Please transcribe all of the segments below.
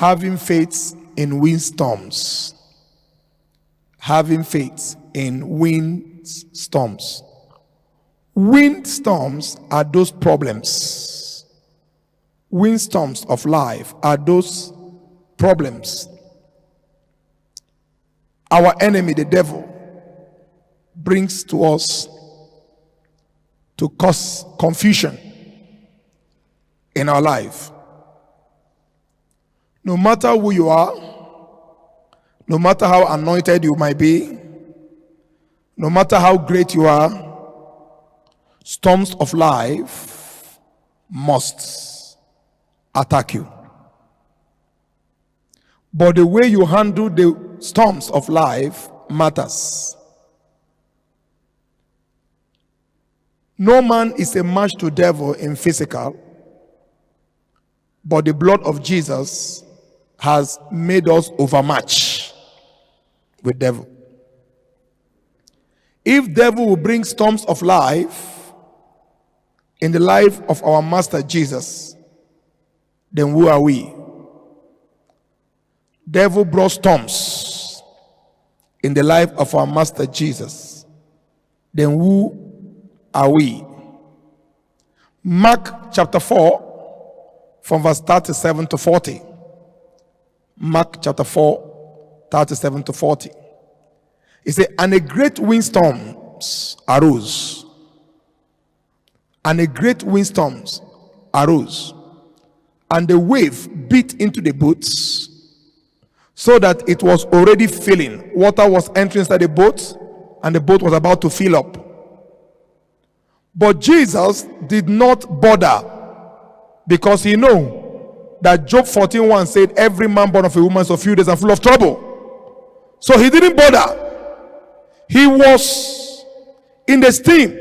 Having faith in windstorms. Having faith in windstorms. Windstorms are those problems. Windstorms of life are those problems. Our enemy, the devil, brings to us to cause confusion in our life. No matter who you are, no matter how anointed you might be, no matter how great you are, storms of life must attack you. But the way you handle the storms of life matters. No man is a match to devil in physical, but the blood of Jesus has made us overmatch with devil. If devil will bring storms of life in the life of our Master Jesus, then who are we? Devil brought storms in the life of our Master Jesus, then who are we? Mark chapter 4 from verse 37 to 40. Mark chapter 4, 37 to 40. It says, and a great windstorms arose. And a great windstorms arose. And the wave beat into the boats, so that it was already filling. Water was entering inside the boat, and the boat was about to fill up. But Jesus did not bother, because he knew that Job 14:1 said, every man born of a woman is a few days and full of trouble. So he didn't bother. He was in the steam,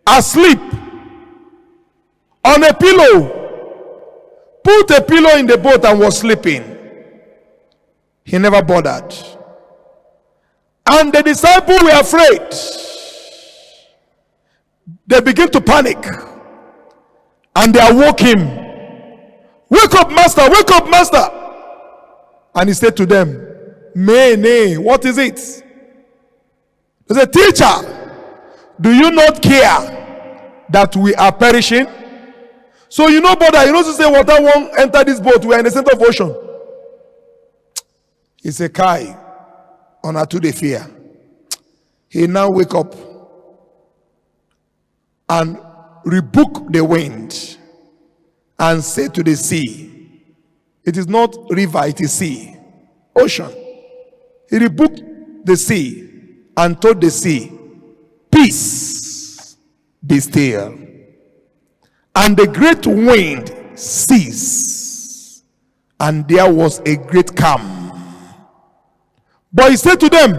asleep, on a pillow, put a pillow in the boat and was sleeping. He never bothered. And the disciples were afraid. They begin to panic. And they awoke him. Wake up, master, wake up, master. And he said to them, nay, what is it? He said, teacher, do you not care that we are perishing? So you know, brother, you know to say water won't enter this boat. We are in the center of ocean. He said, Kai, on a to the fear. He now wake up and rebuke the wind and say to the sea, it is not river, it is sea, ocean. He rebuked the sea and told the sea, peace, be still. And the great wind ceased, and there was a great calm. But he said to them,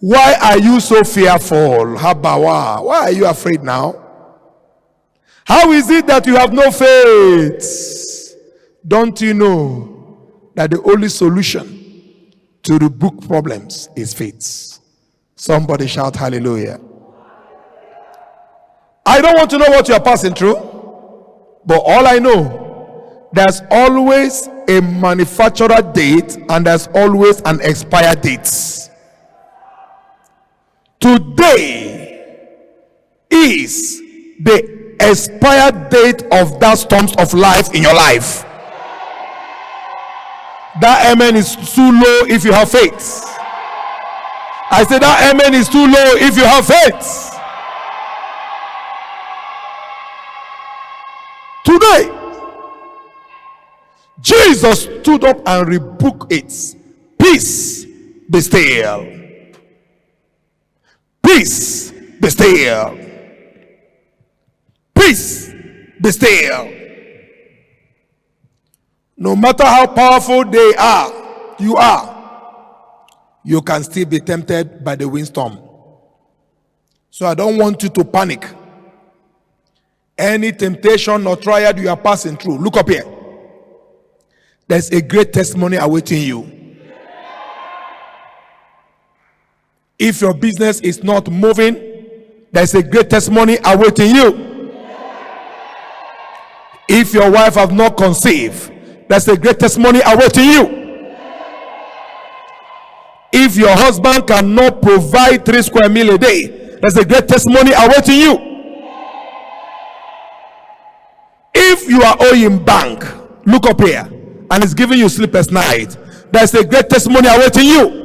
why are you so fearful? Habawa, why are you afraid now? How is it that you have no faith? Don't you know that the only solution to rebuke problems is faith? Somebody shout hallelujah. I don't want to know what you are passing through, but all I know, there's always a manufacturer date and there's always an expire date. Today is the expired date of that storms of life in your life. That amen is too low if you have faith. I said that amen is too low if you have faith. Today, Jesus stood up and rebuked it. Peace, be still. Peace, be still. Peace, be still. No matter how powerful they are, you can still be tempted by the windstorm. So I don't want you to panic. Any temptation or trial you are passing through, look up here. There's a great testimony awaiting you. If your business is not moving, there's a great testimony awaiting you. If your wife has not conceived, There's a great testimony awaiting you. If your husband cannot provide 3 square meals a day, there's a great testimony awaiting you. If you are owing bank, look up here, and it's giving you sleepless night, there's a great testimony awaiting you.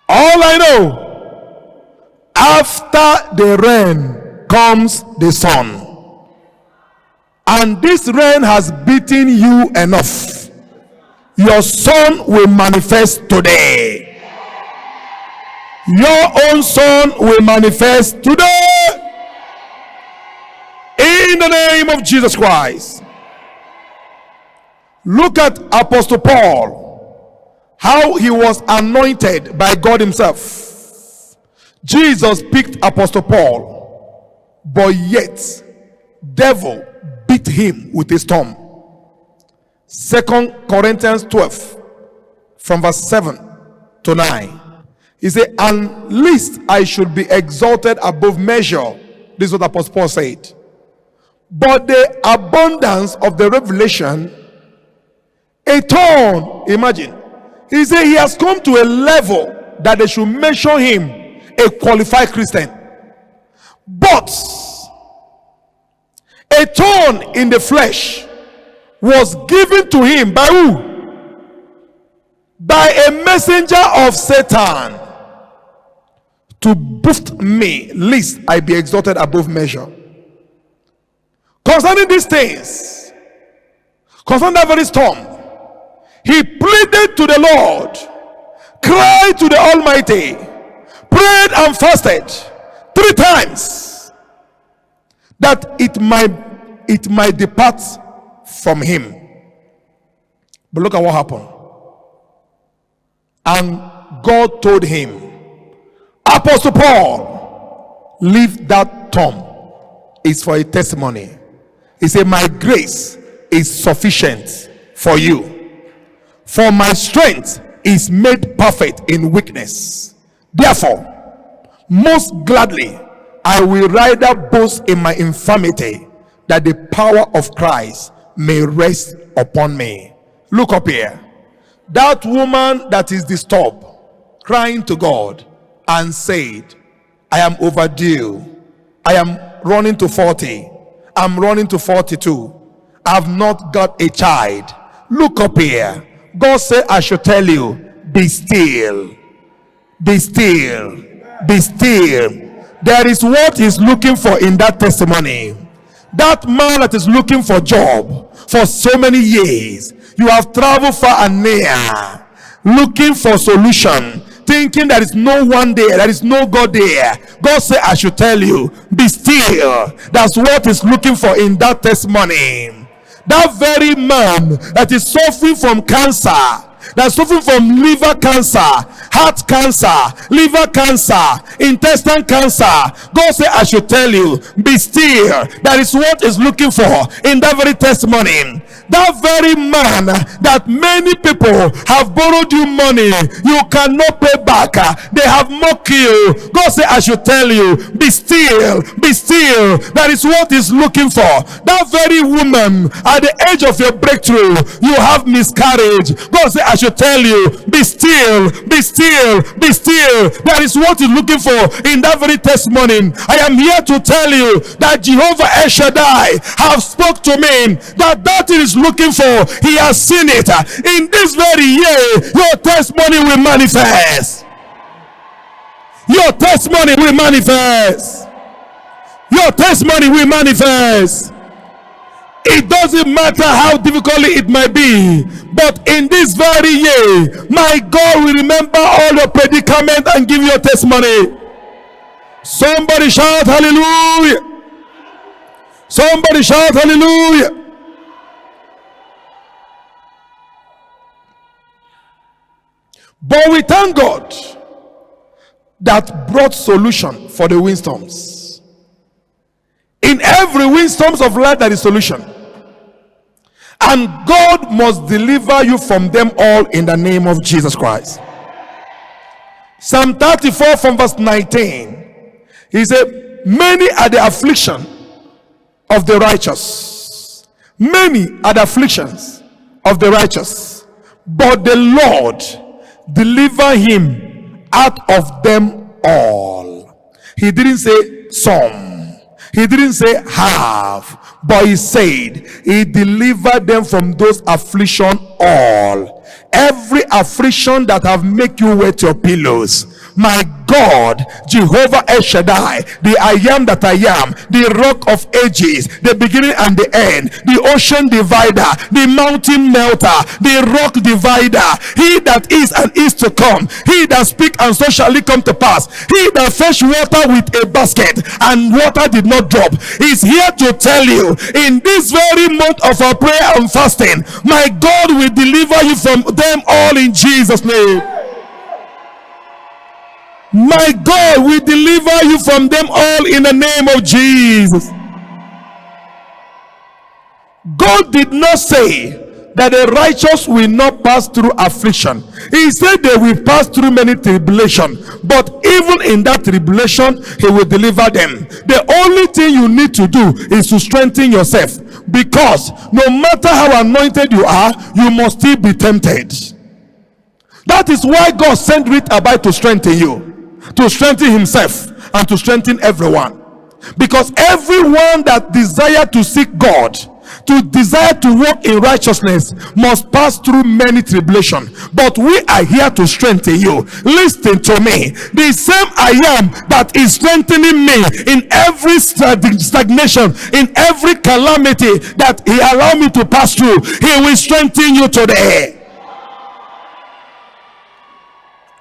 All I know, after the rain comes the sun. And this rain has beaten you enough. Your son will manifest today. Your own son will manifest today. In the name of Jesus Christ. Look at Apostle Paul. How he was anointed by God himself. Jesus picked Apostle Paul, but yet devil beat him with a storm. 2 Corinthians 12 from verse 7 to 9. He said, and lest I should be exalted above measure. This is what Apostle Paul said. But the abundance of the revelation, a thorn. Imagine. He said he has come to a level that they should measure him a qualified Christian. But a thorn in the flesh was given to him by who? By a messenger of Satan, to buffet me, lest I be exalted above measure. Concerning these things, concerning that very storm, he pleaded to the Lord, cried to the Almighty, prayed and fasted 3 times, that it might depart from him. But look at what happened. And God told him, Apostle Paul, leave that tomb. It's for a testimony. He said, my grace is sufficient for you, for my strength is made perfect in weakness. Therefore, most gladly I will rather boast in my infirmity, that the power of Christ may rest upon me. Look up here. That woman that is disturbed, crying to God and said, I am overdue. I am running to 40. I'm running to 42. I have not got a child. Look up here. God said, I should tell you, be still. Be still. Be still. There is what he's looking for in that testimony. That man that is looking for job for so many years, you have traveled far and near, looking for solution, thinking there is no one there, there is no God there. God said, I should tell you, be still. That's what he's looking for in that testimony. That very man that is suffering from cancer, that's suffering from liver cancer, heart cancer, liver cancer, intestine cancer, God said, I should tell you, be still. That is what is looking for in that very testimony. That very man that many people have borrowed you money, you cannot pay back, they have mocked you. God said, I should tell you, be still, be still. That is what he's looking for. That very woman at the edge of your breakthrough, you have miscarriage. God said, I should tell you, be still, be still, be still. That is what he's looking for in that very testimony. I am here to tell you that Jehovah El Shaddai have spoke to me, that he is looking for, he has seen it. In this very year, your testimony will manifest. Your testimony will manifest. Your testimony will manifest. It doesn't matter how difficult it might be, but in this very year, my God will remember all your predicament and give you a testimony. Somebody shout hallelujah. Somebody shout hallelujah. But we thank God that brought solution for the windstorms. In every windstorms of life, there is solution. And God must deliver you from them all in the name of Jesus Christ. Psalm 34 from verse 19. He said, many are the affliction of the righteous, Many are the afflictions of the righteous, but the Lord deliver him out of them all. He didn't say some. He didn't say half. But he said he delivered them from those affliction all. Every affliction that have make you wet your pillows, my God, Jehovah El Shaddai, the I am that I am, the rock of ages, the beginning and the end, the ocean divider, the mountain melter, the rock divider, he that is and is to come, he that speak and so shall it come to pass, he that fetch water with a basket and water did not drop, is here to tell you, in this very month of our prayer and fasting, my God will deliver you from them all in Jesus' name. My God will deliver you from them all in the name of Jesus. God did not say that the righteous will not pass through affliction. He said they will pass through many tribulation, but even in that tribulation he will deliver them. The only thing you need to do is to strengthen yourself, because no matter how anointed you are, you must still be tempted. That is why God sent Ritabbi to strengthen you, to strengthen himself and to strengthen everyone. Because everyone that desire to seek God, to desire to walk in righteousness, must pass through many tribulation. But we are here to strengthen you. Listen to me. The same I am that is strengthening me in every stagnation, in every calamity that he allowed me to pass through, he will strengthen you today.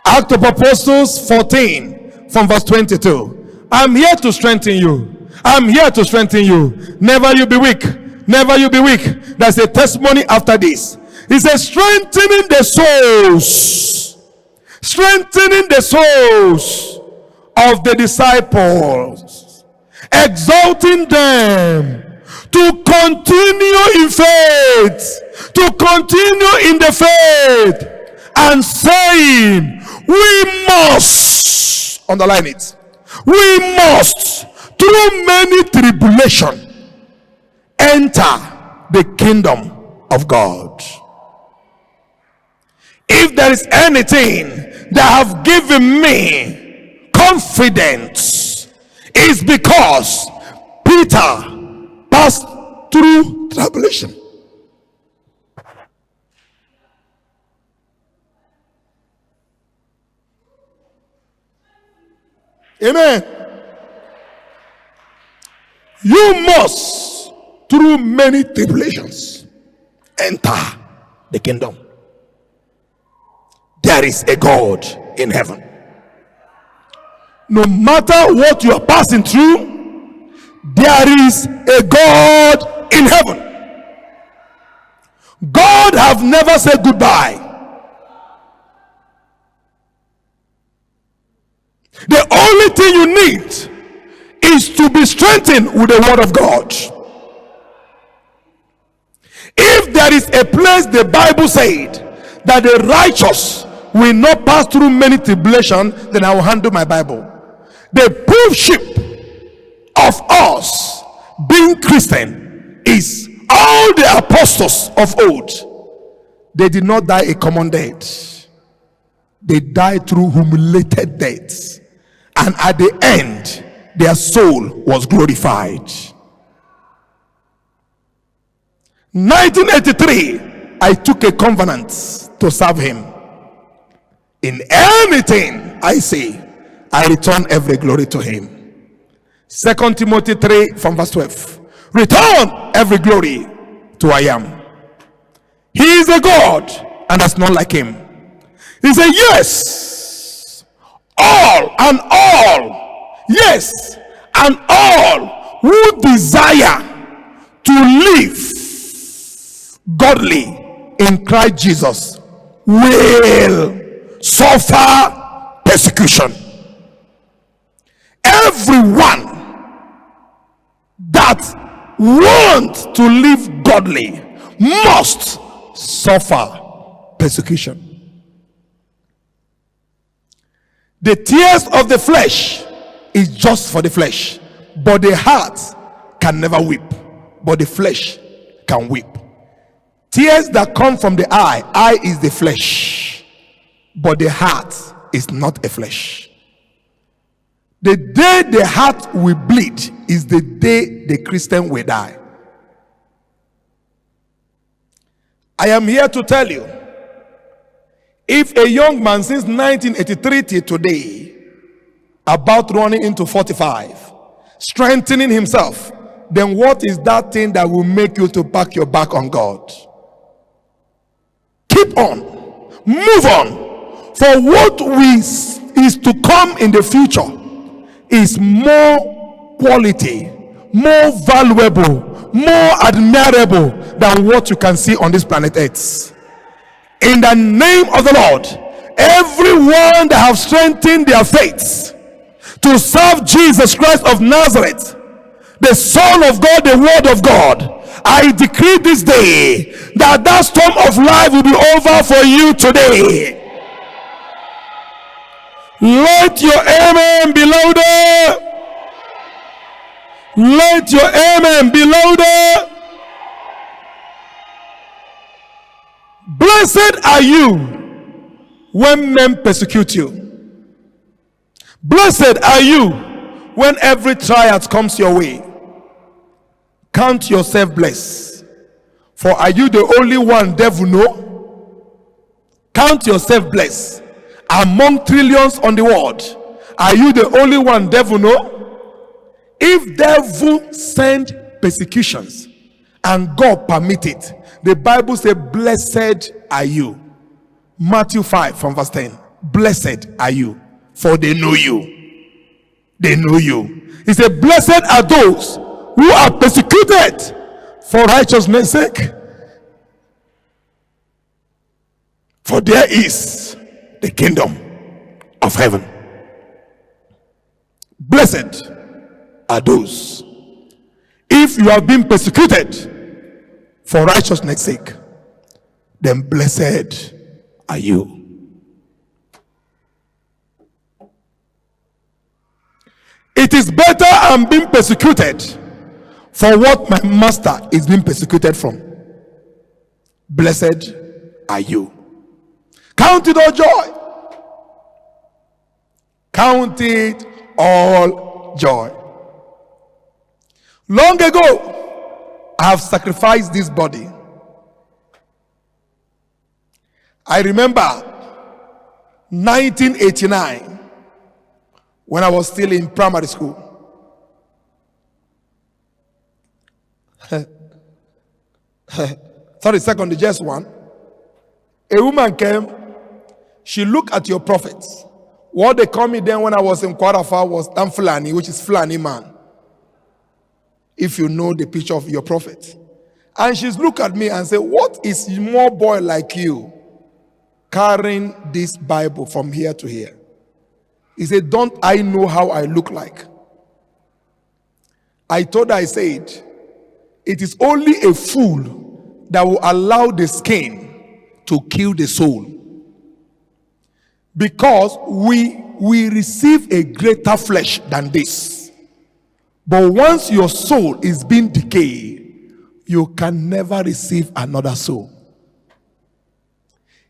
Act of Apostles 14 from verse 22. I'm here to strengthen you. I'm here to strengthen you. Never you be weak. Never you be weak. There's a testimony after this. He says, strengthening the souls. Strengthening the souls of the disciples. Exalting them to continue in faith. To continue in the faith. And saying, we must, underline it, we must, through many tribulation, enter the kingdom of God. If there is anything that have given me confidence, is because Peter passed through tribulation. Amen. You must, through many tribulations, enter the kingdom. There is a God in heaven. No matter what you are passing through, there is a God in heaven. God have never said goodbye. The only thing you need is to be strengthened with the word of God. If there is a place the Bible said that the righteous will not pass through many tribulations, then I will handle my Bible. The proof of us being Christian is all the apostles of old. They did not die a common death. They died through humiliated deaths. And at the end, their soul was glorified. 1983, I took a covenant to serve him. In anything I say, I return every glory to him. 2 Timothy 3 from verse 12. Return every glory to I am. He is a God, and there's none like him. He said, yes. All and all, yes, and all who desire to live godly in Christ Jesus will suffer persecution. Everyone that wants to live godly must suffer persecution. The tears of the flesh is just for the flesh, but the heart can never weep, but the flesh can weep. Tears that come from the eye is the flesh, but the heart is not a flesh. The day the heart will bleed is the day the Christian will die. I am here to tell you, if a young man since 1983 till today, about running into 45, strengthening himself, then what is that thing that will make you to pack your back on God? Keep on, move on, for what is to come in the future is more quality, more valuable, more admirable than what you can see on this planet Earth. In the name of the Lord, everyone that have strengthened their faith to serve Jesus Christ of Nazareth, the Son of God, the Word of God, I decree this day that storm of life will be over for you today. Let your amen be louder. Let your amen be louder. Blessed are you when men persecute you. Blessed are you when every trial comes your way. Count yourself blessed. For are you the only one devil know? Count yourself blessed. Among trillions on the world, are you the only one devil know? If devil send persecutions and God permit it, the Bible says, blessed are you. Matthew 5 from verse 10. Blessed are you, for they know you. They know you. He said, blessed are those who are persecuted for righteousness' sake, for there is the kingdom of heaven. Blessed are those. If you have been persecuted for righteousness' sake, then blessed are you. It is better I'm being persecuted for what my master is being persecuted from. Blessed are you. Count it all joy. Count it all joy. Long ago, I have sacrificed this body. I remember 1989, when I was still in primary school. Sorry, secondary, just one. A woman came. She looked at your prophets. What they called me then when I was in Kwarafa was Fulani, which is Fulani man. If you know the picture of your prophet. And she's looked at me and said, what is more boy like you carrying this Bible from here to here? He said, don't I know how I look like? I told her, I said, it is only a fool that will allow the skin to kill the soul. Because we receive a greater flesh than this. But once your soul is being decayed, you can never receive another soul.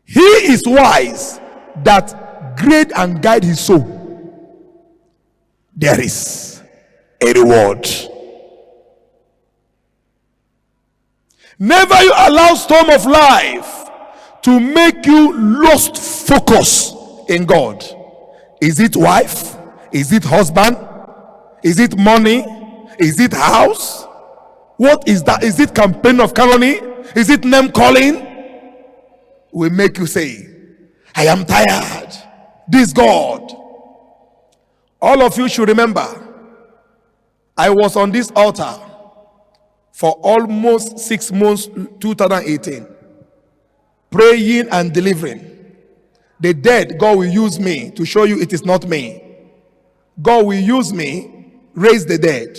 He is wise that grade and guide his soul. There is a reward. Never you allow storm of life to make you lost focus in God. Is it wife? Is it husband? Is it money? Is it house? What is that? Is it campaign of calumny? Is it name calling? Will make you say, I am tired. This God. All of you should remember, I was on this altar for almost 6 months, 2018, praying and delivering. The dead, God will use me to show you it is not me. God will use me, raise the dead,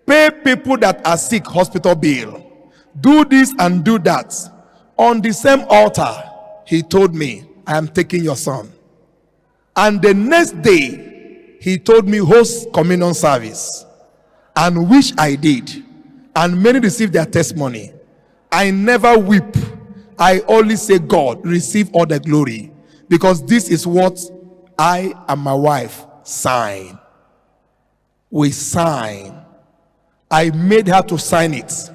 pay people that are sick hospital bill, do this and do that. On the same altar, he told me, I am taking your son. And the next day, he told me, host communion service, and which I did. And many received their testimony. I never weep. I only say, God, receive all the glory. Because this is what I and my wife sign. We sign. I made her to sign it.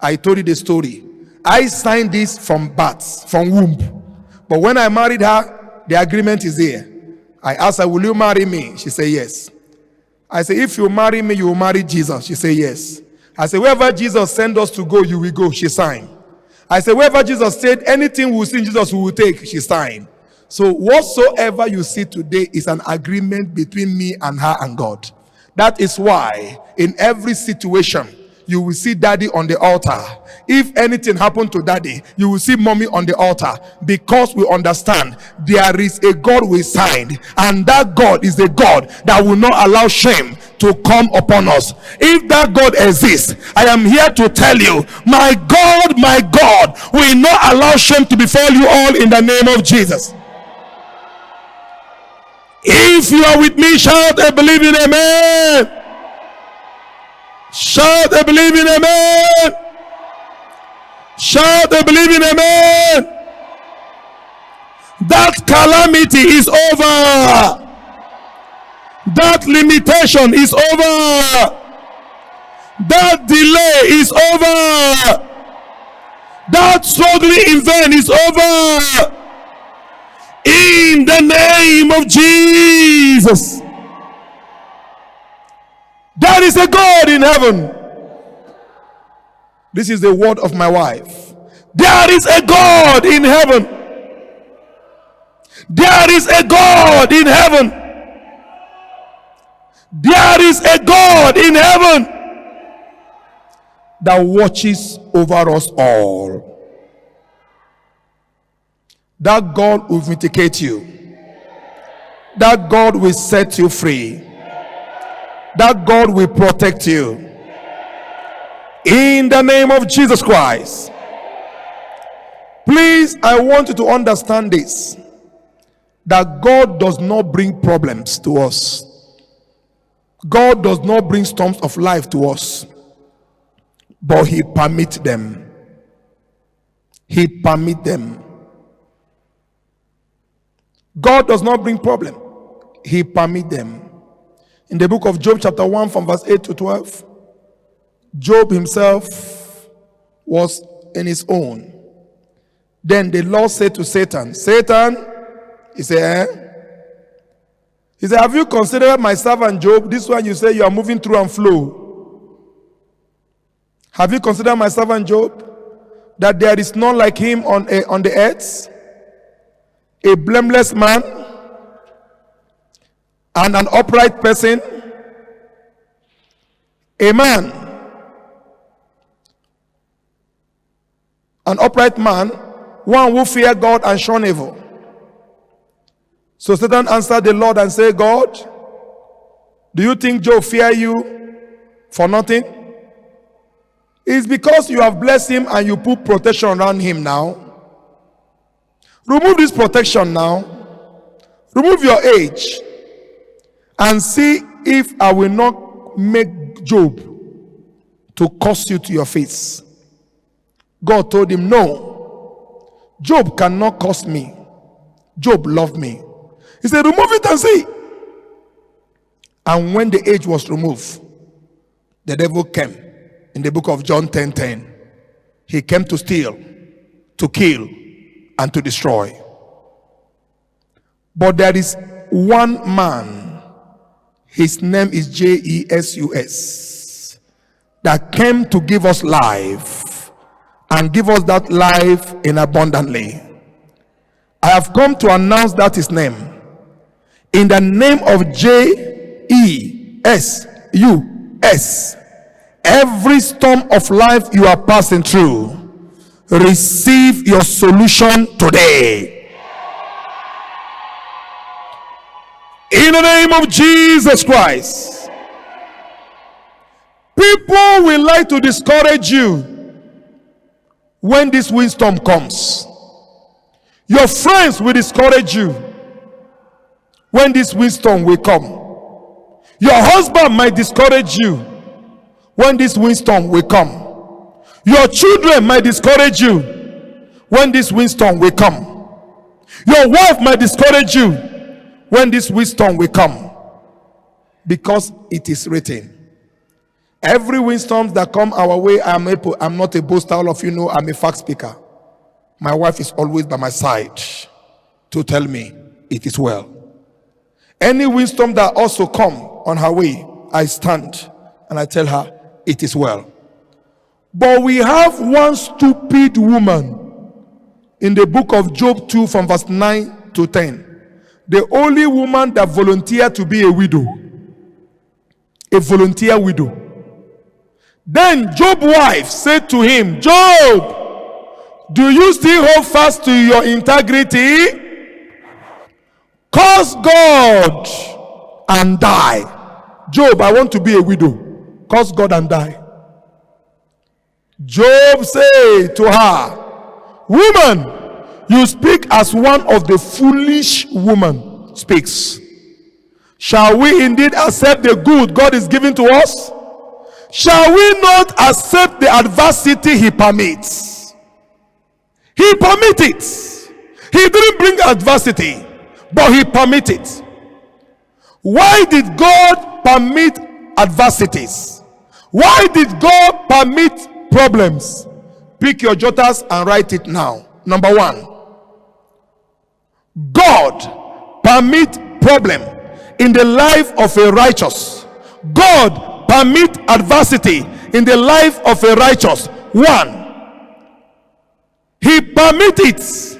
I told you the story. I signed this from birth, from womb. But when I married her, the agreement is there. I asked her, will you marry me? She said, yes. I said, if you marry me, you will marry Jesus. She said, yes. I said, wherever Jesus sent us to go, you will go. She signed. I said, wherever Jesus said, anything we'll see Jesus, we will take. She signed. So whatsoever you see today is an agreement between me and her and God. That is why in every situation, you will see daddy on the altar. If anything happened to daddy, you will see mommy on the altar, because we understand there is a God we signed, and that God is the God that will not allow shame to come upon us. If that God exists, I am here to tell you, my God will not allow shame to befall you all in the name of Jesus. If you are with me, shout a believing amen. Shout a believing amen. Shout a believing amen. That calamity is over. That limitation is over. That delay is over. That struggling in vain is over. In the name of Jesus. There is a God in heaven. This is the word of my wife. There is a God in heaven. There is a God in heaven. There is a God in heaven that watches over us all. That God will vindicate you. That God will set you free. That God will protect you. In the name of Jesus Christ. Please, I want you to understand this. That God does not bring problems to us. God does not bring storms of life to us. But He permits them. He permits them. God does not bring problem. He permits them. In the book of Job chapter 1 from verse 8 to 12, Job himself was in his own. Then the Lord said to Satan, Satan, he said, have you considered my servant Job? This one you say you are moving through and flow. Have you considered my servant Job? That there is none like him on the earth? A blameless man and an upright person, a man, an upright man, one who fear God and shun evil. So Satan answered the Lord and said, God, do you think Job fear you for nothing? It's because you have blessed him and you put protection around him now. Remove this protection now. Remove your age. And see if I will not make Job to curse you to your face. God told him, no. Job cannot curse me. Job loved me. He said, remove it and see. And when the age was removed, the devil came. In the book of John 10:10, he came to steal, to kill, and to destroy. But there is one man, his name is Jesus, that came to give us life and give us that life in abundantly. I have come to announce that his name. In the name of Jesus, every storm of life you are passing through, receive your solution today. In the name of Jesus Christ. People will like to discourage you when this windstorm comes. Your friends will discourage you when this windstorm will come. Your husband might discourage you when this windstorm will come. Your children might discourage you when this windstorm will come. Your wife might discourage you when this windstorm will come. Because it is written. Every windstorm that come our way, I'm not a boaster. All of you know I'm a fact speaker. My wife is always by my side to tell me it is well. Any windstorm that also come on her way, I stand and I tell her it is well. But we have one stupid woman in the book of Job 2 from verse 9 to 10. The only woman that volunteered to be a widow. A volunteer widow. Then Job's wife said to him, Job, do you still hold fast to your integrity? Curse God and die. Job, I want to be a widow. Curse God and die. Job said to her, woman, you speak as one of the foolish women speaks. Shall we indeed accept the good God is giving to us? Shall we not accept the adversity he permits? He permits it. He didn't bring adversity, but he permits it. Why did God permit adversities? Why did God permit problems? Pick your jotters and write it now. Number one, God permit problem in the life of a righteous. God permit adversity in the life of a righteous. One, he permit it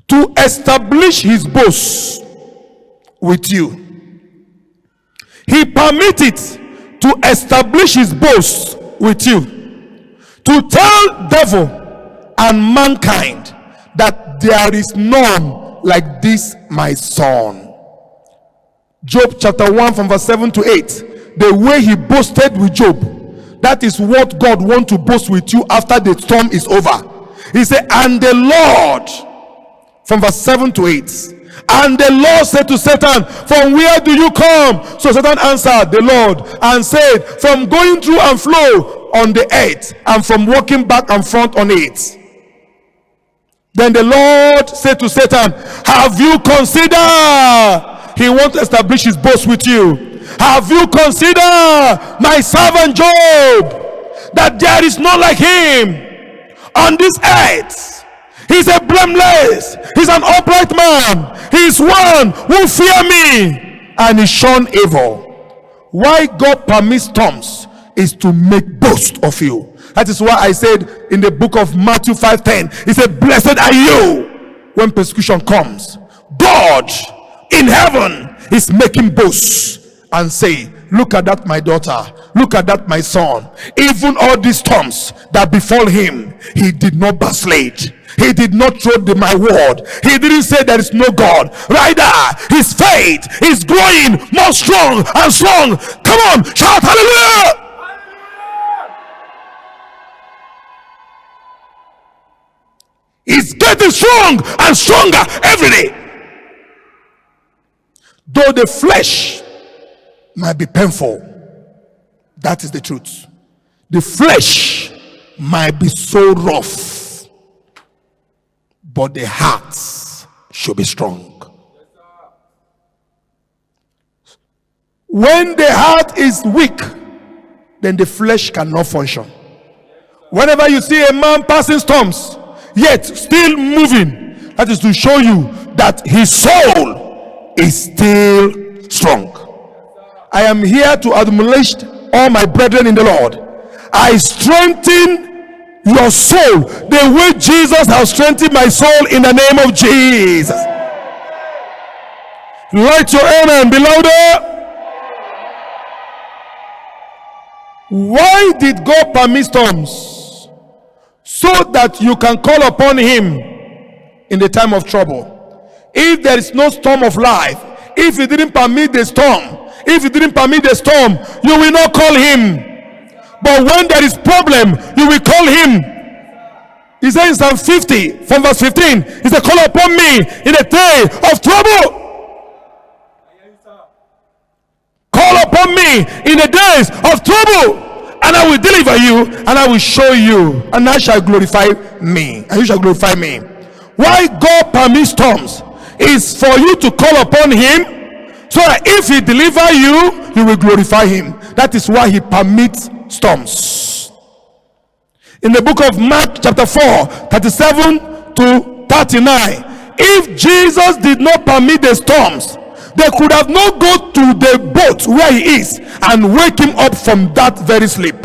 to establish his boast with you. He permit it to establish his boast with you. To tell devil and mankind that there is none like this my son. Job chapter 1 from verse 7 to 8. The way he boasted with Job, that is what God wants to boast with you after the storm is over. He said, and the Lord, from verse 7 to 8. And the Lord said to Satan, from where do you come? So Satan answered the Lord and said, from going through and flow on the earth, and from walking back and front on it. Then the Lord said to Satan, have you considered? He wants to establish his boast with you. Have you considered my servant Job, that there is none like him on this earth? He's a blameless, he's an upright man, he's one who fear me and is shun evil. Why God permits storms is to make boast of you. That is why I said in the book of Matthew 5:10, he said, blessed are you when persecution comes. God in heaven is making boasts and say, look at that my daughter, look at that my son. Even all these storms that befall him, he did not backslide. He did not throw my word. He didn't say there is no God. Rather, his faith is growing more strong and strong. Come on, shout hallelujah! It's getting strong and stronger every day. Though the flesh might be painful, that is the truth. The flesh might be so rough, but the heart should be strong. When the heart is weak, then the flesh cannot function. Whenever you see a man passing storms, yet still moving, that is to show you that his soul is still strong. I am here to admonish all my brethren in the Lord. I strengthen your soul the way Jesus has strengthened my soul in the name of Jesus. Let your amen be louder. Why did God permit storms? So that you can call upon him in the time of trouble. If there is no storm of life, if he didn't permit the storm, you will not call him. But when there is problem, you will call him. He said in Psalm 50 from verse 15, he said, call upon me in the day of trouble. Call call upon me in the days of trouble, and I will deliver you, and I will show you, and I shall glorify me, and you shall glorify me. Why God permits storms is for you to call upon him, so that if he deliver you, you will glorify him. That is why he permits storms. In the book of Mark chapter 4, 37 to 39, if Jesus did not permit the storms, they could have not go to the boat where he is and wake him up from that very sleep.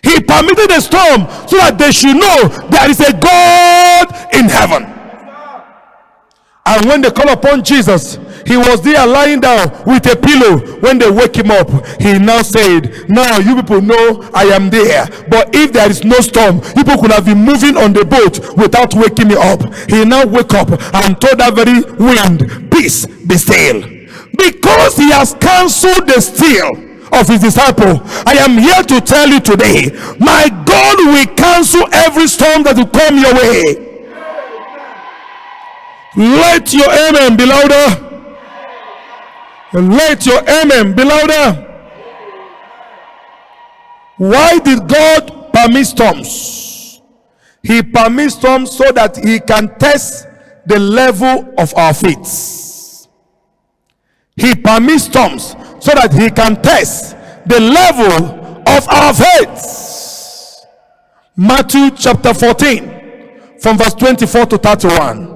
He permitted the storm so that they should know there is a God in heaven. And when they call upon Jesus, he was there lying down with a pillow. When they wake him up, he now said, now you people know I am there. But if there is no storm, people could have been moving on the boat without waking me up. He now wake up and told that very wind, peace, be still. Because he has cancelled the still of his disciple, I am here to tell you today, my God will cancel every storm that will come your way. Let your amen be louder. Let your amen be louder. Why did God permit storms? He permits storms so that he can test the level of our faith. He permits storms so that he can test the level of our faith. Matthew chapter 14 from verse 24 to 31.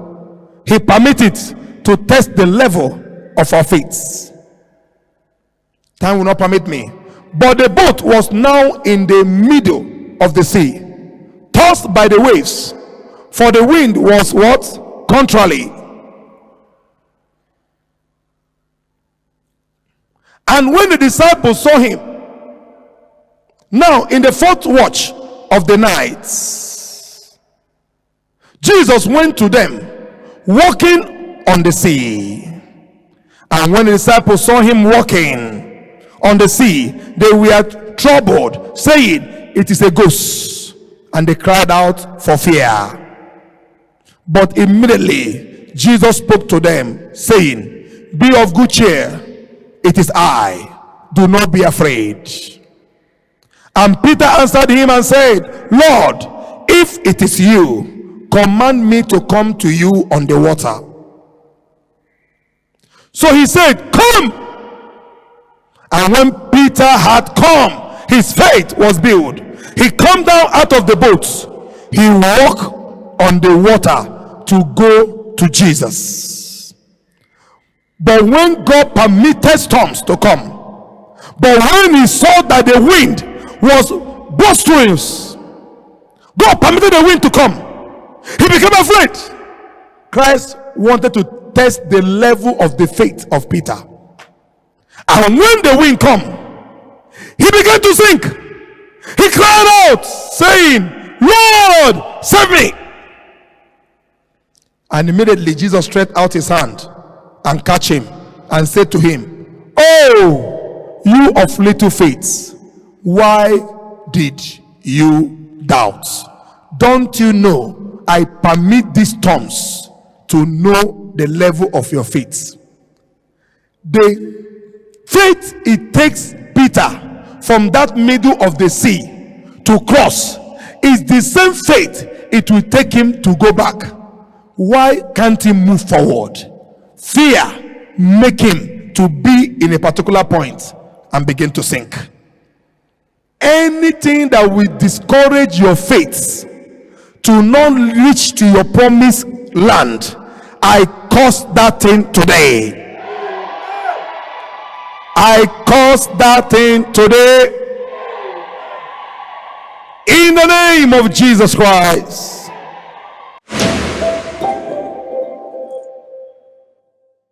He permitted to test the level of our faith. Time will not permit me. But the boat was now in the middle of the sea, tossed by the waves, for the wind was what? Contrary. And when the disciples saw him, now in the fourth watch of the night, Jesus went to them, walking on the sea. And when the disciples saw him walking on the sea, they were troubled, saying, it is a ghost. And they cried out for fear. But immediately Jesus spoke to them, saying, be of good cheer, it is I, do not be afraid. And Peter answered him and said, Lord, if it is you, command me to come to you on the water. So he said, come. And when Peter had come, his faith was built. He come down out of the boat. He walked on the water to go to Jesus. But when God permitted storms to come, but when he saw that the wind was boisterous, God permitted the wind to come. He became afraid. Christ wanted to test the level of the faith of Peter. And when the wind come, he began to sink. He cried out, saying, Lord, save me. And immediately Jesus stretched out his hand and catch him and said to him, oh, you of little faith, why did you doubt? Don't you know I permit these storms to know the level of your faith? The faith it takes Peter from that middle of the sea to cross is the same faith it will take him to go back. Why can't he move forward? Fear make him to be in a particular point and begin to sink. Anything that will discourage your faith to not reach to your promised land, I curse that thing today. I curse that thing today in the name of Jesus Christ.